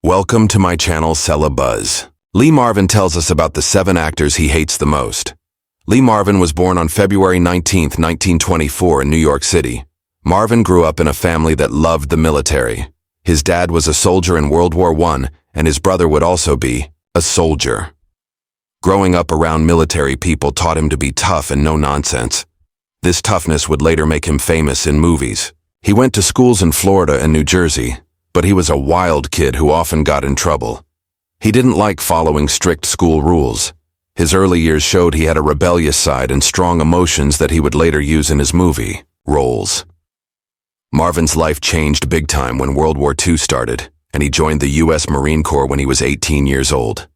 Welcome to my channel, Sella Buzz. Lee Marvin tells us about the 7 actors he hates the most. Lee Marvin was born on February 19, 1924 in New York City. Marvin grew up in a family that loved the military. His dad was a soldier in World War I, and his brother would also be a soldier. Growing up around military people taught him to be tough and no nonsense. This toughness would later make him famous in movies. He went to schools in Florida and New Jersey, but he was a wild kid who often got in trouble. He didn't like following strict school rules. His early years showed he had a rebellious side and strong emotions that he would later use in his movie roles. Marvin's life changed big time when World War II started, and he joined the U.S. Marine Corps when he was 18 years old.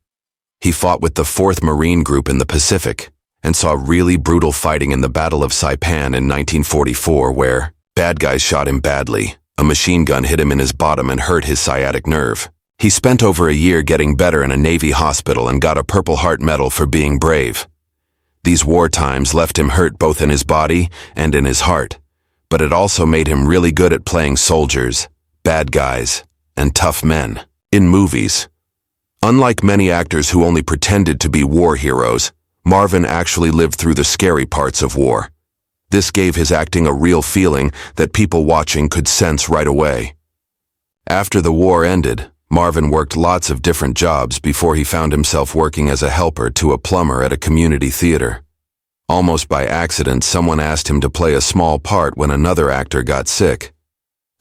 He fought with the 4th Marine Group in the Pacific and saw really brutal fighting in the Battle of Saipan in 1944 where bad guys shot him badly. A machine gun hit him in his bottom and hurt his sciatic nerve. He spent over a year getting better in a Navy hospital and got a Purple Heart Medal for being brave. These war times left him hurt both in his body and in his heart, but it also made him really good at playing soldiers, bad guys, and tough men in movies. Unlike many actors who only pretended to be war heroes, Marvin actually lived through the scary parts of war. This gave his acting a real feeling that people watching could sense right away. After the war ended, Marvin worked lots of different jobs before he found himself working as a helper to a plumber at a community theater. Almost by accident, someone asked him to play a small part when another actor got sick.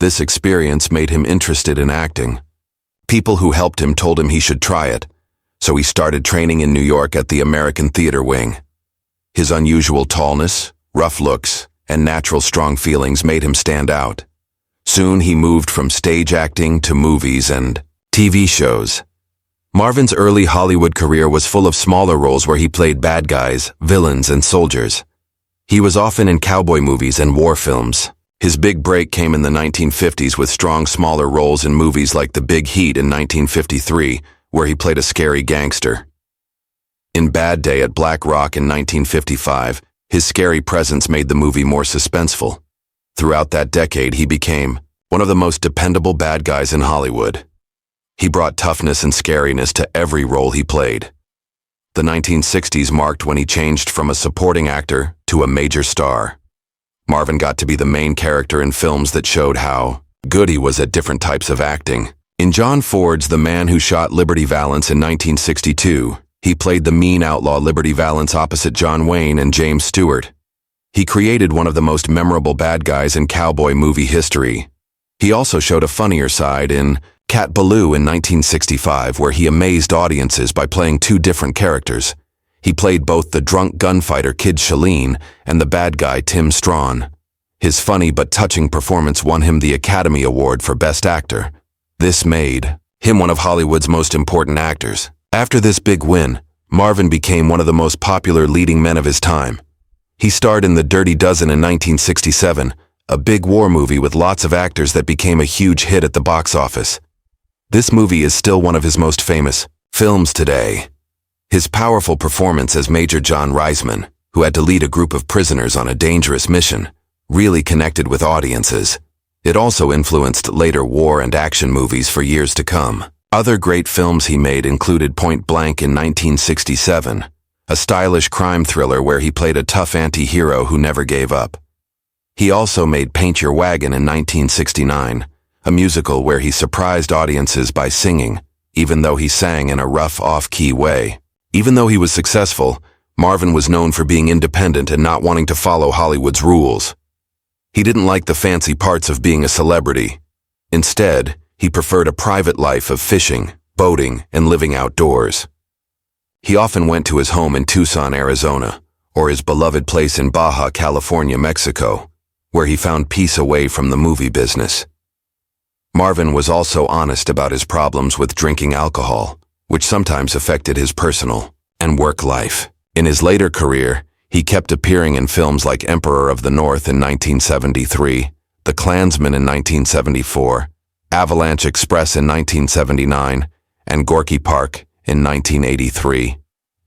This experience made him interested in acting. People who helped him told him he should try it, so he started training in New York at the American Theater Wing. His unusual tallness, rough looks, and natural strong feelings made him stand out. Soon he moved from stage acting to movies and TV shows. Marvin's early Hollywood career was full of smaller roles where he played bad guys, villains, and soldiers. He was often in cowboy movies and war films. His big break came in the 1950s with strong smaller roles in movies like The Big Heat in 1953, where he played a scary gangster. In Bad Day at Black Rock in 1955, his scary presence made the movie more suspenseful. Throughout that decade, he became one of the most dependable bad guys in Hollywood. He brought toughness and scariness to every role he played. The 1960s marked when he changed from a supporting actor to a major star. Marvin got to be the main character in films that showed how good he was at different types of acting. In John Ford's The Man Who Shot Liberty Valance in 1962, he played the mean outlaw Liberty Valance opposite John Wayne and James Stewart. He created one of the most memorable bad guys in cowboy movie history. He also showed a funnier side in Cat Ballou in 1965, where he amazed audiences by playing 2 different characters. He played both the drunk gunfighter Kid Shalene and the bad guy Tim Strawn. His funny but touching performance won him the Academy Award for Best Actor. This made him one of Hollywood's most important actors. After this big win, Marvin became one of the most popular leading men of his time. He starred in The Dirty Dozen in 1967, a big war movie with lots of actors that became a huge hit at the box office. This movie is still one of his most famous films today. His powerful performance as Major John Reisman, who had to lead a group of prisoners on a dangerous mission, really connected with audiences. It also influenced later war and action movies for years to come. Other great films he made included Point Blank in 1967, a stylish crime thriller where he played a tough anti-hero who never gave up. He also made Paint Your Wagon in 1969, a musical where he surprised audiences by singing, even though he sang in a rough, off-key way. Even though he was successful, Marvin was known for being independent and not wanting to follow Hollywood's rules. He didn't like the fancy parts of being a celebrity. Instead, he preferred a private life of fishing, boating, and living outdoors. He often went to his home in Tucson, Arizona, or his beloved place in Baja California, Mexico, where he found peace away from the movie business. Marvin was also honest about his problems with drinking alcohol, which sometimes affected his personal and work life. In his later career, he kept appearing in films like Emperor of the North in 1973, The Klansman in 1974, Avalanche Express in 1979, and Gorky Park in 1983.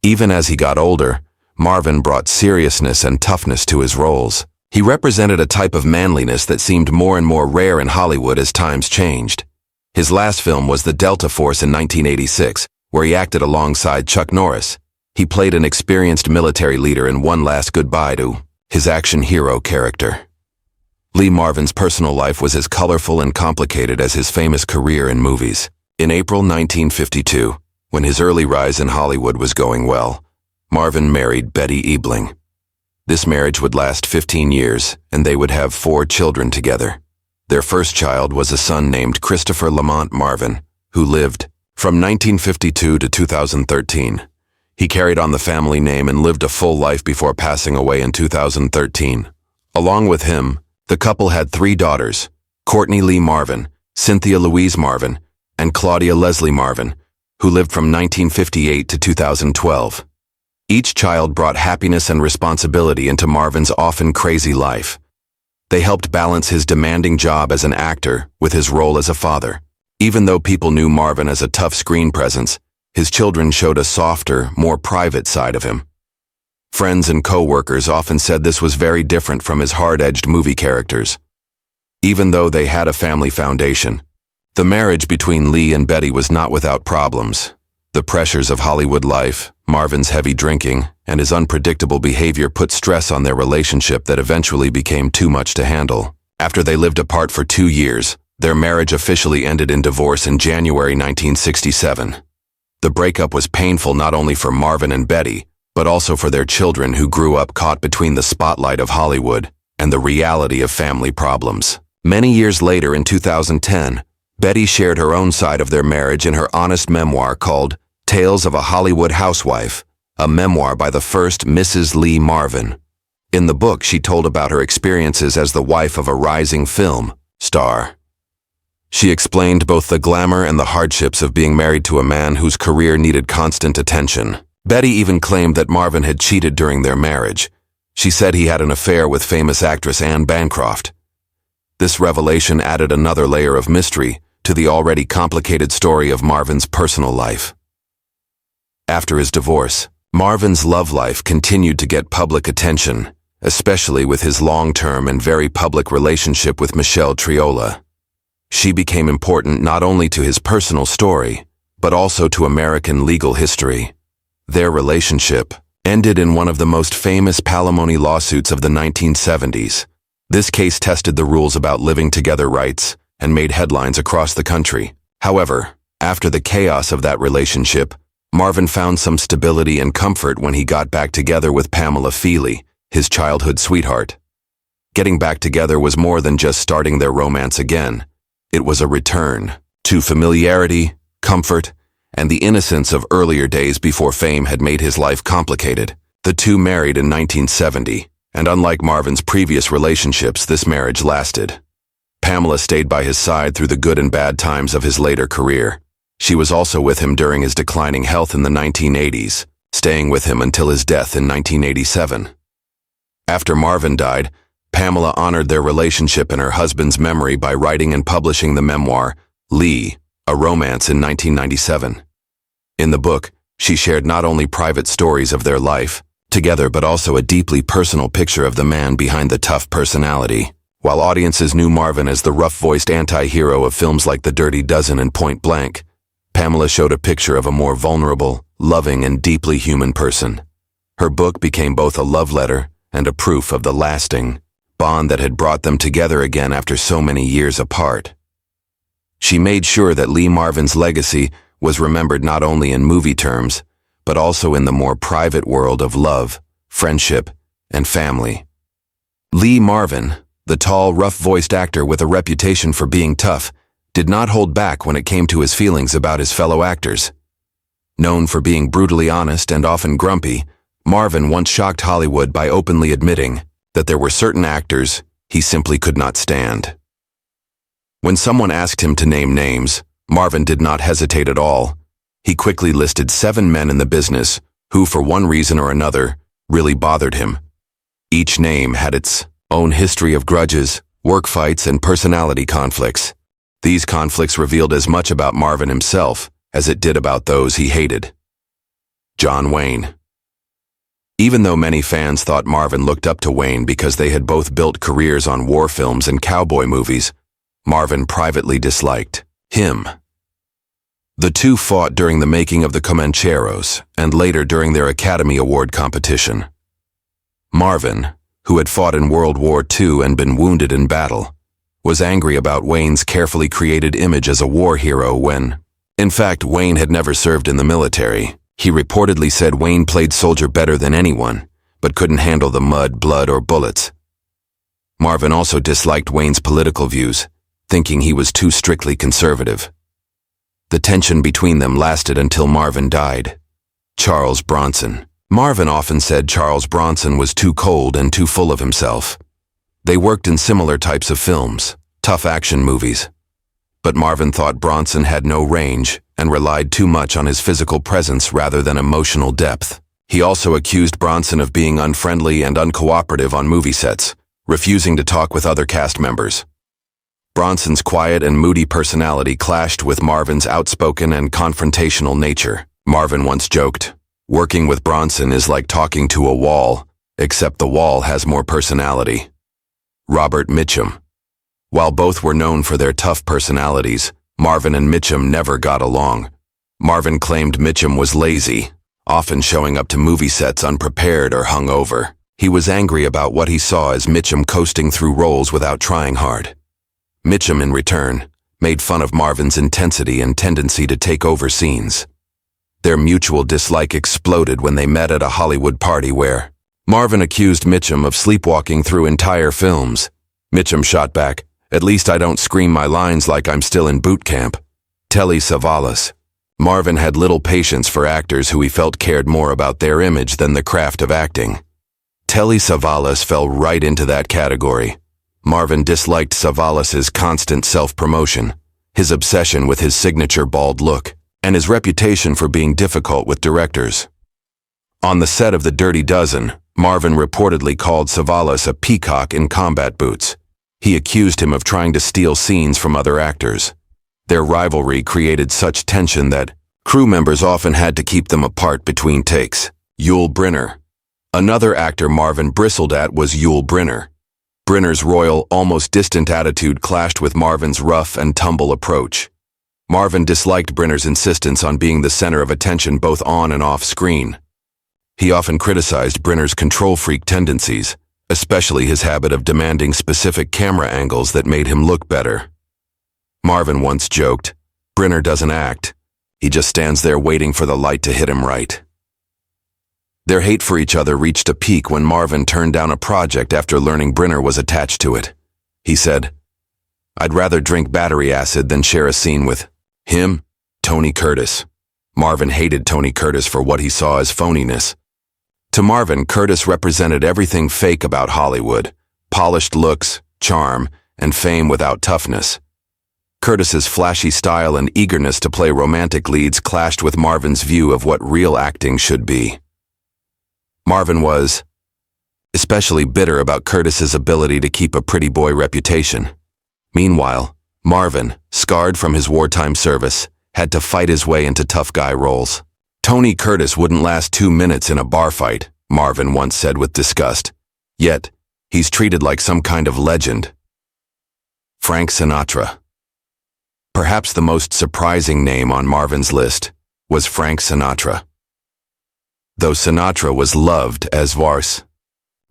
Even as he got older, Marvin brought seriousness and toughness to his roles. He represented a type of manliness that seemed more and more rare in Hollywood as times changed. His last film was The Delta Force in 1986, where he acted alongside Chuck Norris. He played an experienced military leader in One Last Goodbye to his action hero character. Lee Marvin's personal life was as colorful and complicated as his famous career in movies. In April 1952, when his early rise in Hollywood was going well, Marvin married Betty Ebling. This marriage would last 15 years, and they would have 4 children together. Their first child was a son named Christopher Lamont Marvin, who lived from 1952 to 2013. He carried on the family name and lived a full life before passing away in 2013. Along with him, the couple had 3 daughters, Courtney Lee Marvin, Cynthia Louise Marvin, and Claudia Leslie Marvin, who lived from 1958 to 2012. Each child brought happiness and responsibility into Marvin's often crazy life. They helped balance his demanding job as an actor with his role as a father. Even though people knew Marvin as a tough screen presence, his children showed a softer, more private side of him. Friends and co-workers often said this was very different from his hard-edged movie characters. Even though they had a family foundation, the marriage between Lee and Betty was not without problems. The pressures of Hollywood life, Marvin's heavy drinking, and his unpredictable behavior put stress on their relationship that eventually became too much to handle. After they lived apart for 2 years, their marriage officially ended in divorce in January 1967. The breakup was painful not only for Marvin and Betty, but also for their children who grew up caught between the spotlight of Hollywood and the reality of family problems. Many years later in 2010, Betty shared her own side of their marriage in her honest memoir called Tales of a Hollywood Housewife, a memoir by the first Mrs. Lee Marvin. In the book, she told about her experiences as the wife of a rising film star. She explained both the glamour and the hardships of being married to a man whose career needed constant attention. Betty even claimed that Marvin had cheated during their marriage. She said he had an affair with famous actress Anne Bancroft. This revelation added another layer of mystery to the already complicated story of Marvin's personal life. After his divorce, Marvin's love life continued to get public attention, especially with his long-term and very public relationship with Michelle Triola. She became important not only to his personal story, but also to American legal history. Their relationship ended in one of the most famous palimony lawsuits of the 1970s. This case tested the rules about living together rights and made headlines across the country. However, after the chaos of that relationship, Marvin found some stability and comfort when he got back together with Pamela Feely, his childhood sweetheart. Getting back together was more than just starting their romance again. It was a return to familiarity, comfort, and the innocence of earlier days before fame had made his life complicated. The two married in 1970, and unlike Marvin's previous relationships, this marriage lasted. Pamela stayed by his side through the good and bad times of his later career. She was also with him during his declining health in the 1980s, staying with him until his death in 1987. After Marvin died, Pamela honored their relationship in her husband's memory by writing and publishing the memoir, Lee, a Romance in 1997. In the book, she shared not only private stories of their life together but also a deeply personal picture of the man behind the tough personality. While audiences knew Marvin as the rough-voiced anti-hero of films like The Dirty Dozen and Point Blank, Pamela showed a picture of a more vulnerable, loving, and deeply human person. Her book became both a love letter and a proof of the lasting bond that had brought them together again after so many years apart. She made sure that Lee Marvin's legacy was remembered not only in movie terms, but also in the more private world of love, friendship, and family. Lee Marvin, the tall, rough-voiced actor with a reputation for being tough, did not hold back when it came to his feelings about his fellow actors. Known for being brutally honest and often grumpy, Marvin once shocked Hollywood by openly admitting that there were certain actors he simply could not stand. When someone asked him to name names, Marvin did not hesitate at all. He quickly listed 7 men in the business who, for one reason or another, really bothered him. Each name had its own history of grudges, work fights, and personality conflicts. These conflicts revealed as much about Marvin himself as it did about those he hated. John Wayne. Even though many fans thought Marvin looked up to Wayne because they had both built careers on war films and cowboy movies, Marvin privately disliked him. The two fought during the making of the Comancheros and later during their Academy Award competition. Marvin, who had fought in World War II and been wounded in battle, was angry about Wayne's carefully created image as a war hero when, in fact, Wayne had never served in the military. He reportedly said Wayne played soldier better than anyone, but couldn't handle the mud, blood, or bullets. Marvin also disliked Wayne's political views, thinking he was too strictly conservative. The tension between them lasted until Marvin died. Charles Bronson. Marvin often said Charles Bronson was too cold and too full of himself. They worked in similar types of films, tough action movies. But Marvin thought Bronson had no range and relied too much on his physical presence rather than emotional depth. He also accused Bronson of being unfriendly and uncooperative on movie sets, refusing to talk with other cast members. Bronson's quiet and moody personality clashed with Marvin's outspoken and confrontational nature. Marvin once joked, "Working with Bronson is like talking to a wall, except the wall has more personality." Robert Mitchum. While both were known for their tough personalities, Marvin and Mitchum never got along. Marvin claimed Mitchum was lazy, often showing up to movie sets unprepared or hungover. He was angry about what he saw as Mitchum coasting through roles without trying hard. Mitchum, in return, made fun of Marvin's intensity and tendency to take over scenes. Their mutual dislike exploded when they met at a Hollywood party where Marvin accused Mitchum of sleepwalking through entire films. Mitchum shot back, "At least I don't scream my lines like I'm still in boot camp." Telly Savalas. Marvin had little patience for actors who he felt cared more about their image than the craft of acting. Telly Savalas fell right into that category. Marvin disliked Savalas's constant self-promotion, his obsession with his signature bald look, and his reputation for being difficult with directors. On the set of The Dirty Dozen, Marvin reportedly called Savalas a peacock in combat boots. He accused him of trying to steal scenes from other actors. Their rivalry created such tension that crew members often had to keep them apart between takes. Yul Brynner. Another actor Marvin bristled at was Yul Brynner. Brynner's royal, almost distant attitude clashed with Marvin's rough and tumble approach. Marvin disliked Brynner's insistence on being the center of attention both on and off screen. He often criticized Brynner's control freak tendencies, especially his habit of demanding specific camera angles that made him look better. Marvin once joked, "Brynner doesn't act. He just stands there waiting for the light to hit him right." Their hate for each other reached a peak when Marvin turned down a project after learning Brynner was attached to it. He said, "I'd rather drink battery acid than share a scene with him." Tony Curtis. Marvin hated Tony Curtis for what he saw as phoniness. To Marvin, Curtis represented everything fake about Hollywood: polished looks, charm, and fame without toughness. Curtis's flashy style and eagerness to play romantic leads clashed with Marvin's view of what real acting should be. Marvin was especially bitter about Curtis's ability to keep a pretty boy reputation. Meanwhile, Marvin, scarred from his wartime service, had to fight his way into tough guy roles. Tony Curtis wouldn't last 2 minutes in a bar fight, Marvin once said with disgust. Yet, he's treated like some kind of legend. Frank Sinatra. Perhaps the most surprising name on Marvin's list was Frank Sinatra. Though Sinatra was loved as Vars,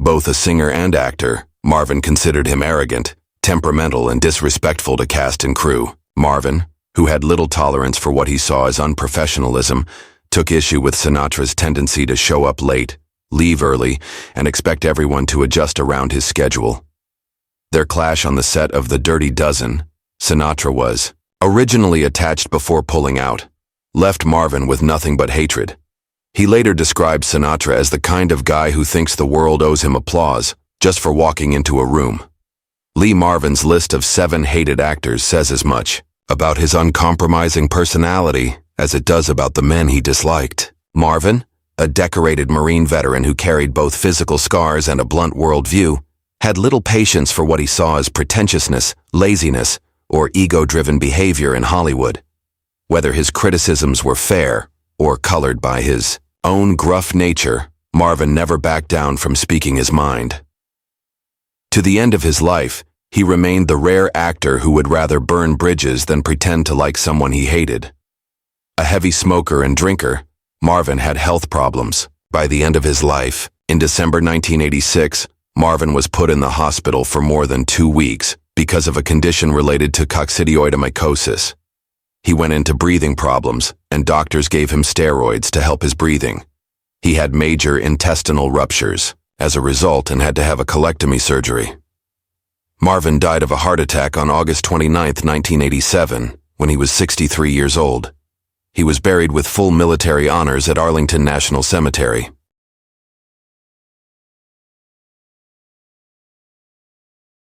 both a singer and actor, Marvin considered him arrogant, temperamental, and disrespectful to cast and crew. Marvin, who had little tolerance for what he saw as unprofessionalism, took issue with Sinatra's tendency to show up late, leave early, and expect everyone to adjust around his schedule. Their clash on the set of The Dirty Dozen, Sinatra was originally attached before pulling out, left Marvin with nothing but hatred. He later described Sinatra as the kind of guy who thinks the world owes him applause just for walking into a room. Lee Marvin's list of 7 hated actors says as much about his uncompromising personality as it does about the men he disliked. Marvin, a decorated Marine veteran who carried both physical scars and a blunt worldview, had little patience for what he saw as pretentiousness, laziness, or ego-driven behavior in Hollywood. Whether his criticisms were fair or colored by his own gruff nature, Marvin never backed down from speaking his mind. To the end of his life, He remained the rare actor who would rather burn bridges than pretend to like someone he hated. A heavy smoker and drinker, Marvin had health problems. By the end of his life, in December 1986, Marvin was put in the hospital for more than 2 weeks because of a condition related to coccidioidomycosis. He went into breathing problems, and doctors gave him steroids to help his breathing. He had major intestinal ruptures as a result and had to have a colectomy surgery. Marvin died of a heart attack on August 29, 1987, when he was 63 years old. He was buried with full military honors at Arlington National Cemetery.